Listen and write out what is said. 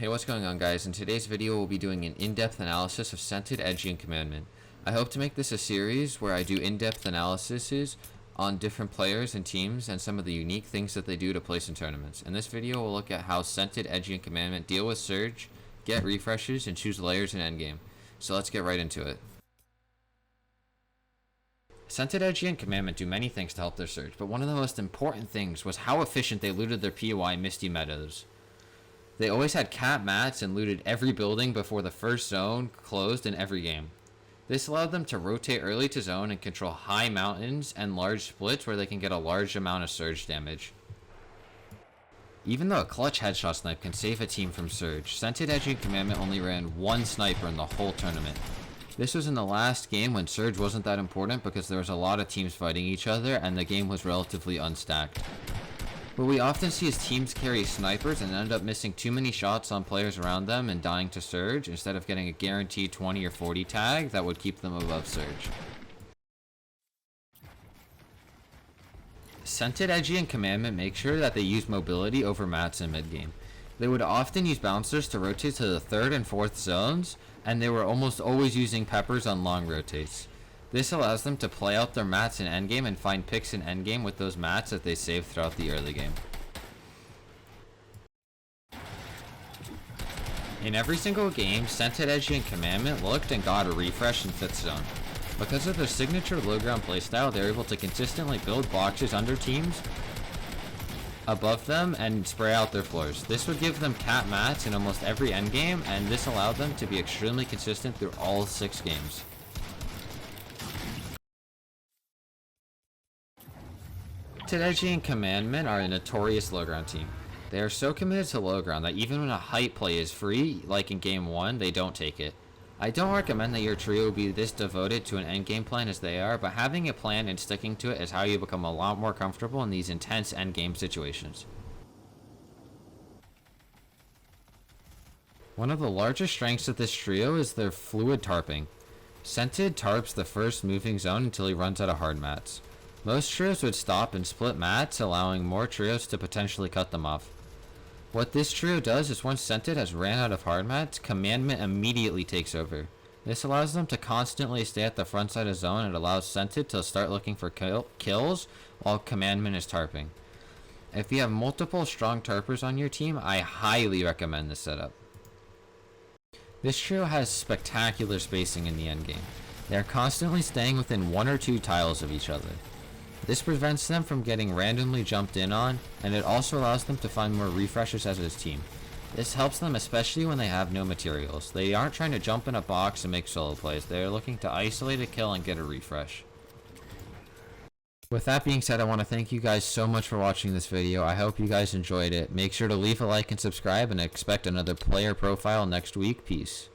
Hey, what's going on, guys? In today's video we'll be doing an in-depth analysis of Scented, Edgey, and Commandment. I hope to make this a series where I do in-depth analyses on different players and teams and some of the unique things that they do to place in tournaments. In this video we'll look at how Scented, Edgey, and Commandment deal with Surge, get refreshes, and choose layers in endgame. So let's get right into it. Scented, Edgey, and Commandment do many things to help their Surge, but one of the most important things was how efficient they looted their POI Misty Meadows. They always had cap mats and looted every building before the first zone closed in every game. This allowed them to rotate early to zone and control high mountains and large splits where they can get a large amount of surge damage. Even though a clutch headshot snipe can save a team from surge, Scented, Edgey, and Commandment only ran one sniper in the whole tournament. This was in the last game when surge wasn't that important because there was a lot of teams fighting each other and the game was relatively unstacked. What we often see is teams carry snipers and end up missing too many shots on players around them and dying to surge instead of getting a guaranteed 20 or 40 tag that would keep them above surge. Scented, Edgey, and Commandment make sure that they use mobility over mats in mid-game. They would often use bouncers to rotate to the 3rd and 4th zones, and they were almost always using peppers on long rotates. This allows them to play out their mats in endgame and find picks in endgame with those mats that they save throughout the early game. In every single game, Scented, Edgey, and Commandment looked and got a refresh in Fitstone. Because of their signature low ground playstyle, they're able to consistently build boxes under teams above them and spray out their floors. This would give them cap mats in almost every endgame, and this allowed them to be extremely consistent through all 6 games. Scented, Edgey, and Commandment are a notorious low ground team. They are so committed to low ground that even when a height play is free, like in game 1, they don't take it. I don't recommend that your trio be this devoted to an endgame plan as they are, but having a plan and sticking to it is how you become a lot more comfortable in these intense endgame situations. One of the largest strengths of this trio is their fluid tarping. Scented tarps the first moving zone until he runs out of hard mats. Most trios would stop and split mats, allowing more trios to potentially cut them off. What this trio does is once Scented has ran out of hard mats, Commandment immediately takes over. This allows them to constantly stay at the front side of zone and allows Scented to start looking for kills while Commandment is tarping. If you have multiple strong tarpers on your team, I highly recommend this setup. This trio has spectacular spacing in the endgame. They are constantly staying within 1 or 2 tiles of each other. This prevents them from getting randomly jumped in on, and it also allows them to find more refreshes as a team. This helps them especially when they have no materials. They aren't trying to jump in a box and make solo plays. They are looking to isolate a kill and get a refresh. With that being said, I want to thank you guys so much for watching this video. I hope you guys enjoyed it. Make sure to leave a like and subscribe, and expect another player profile next week. Peace.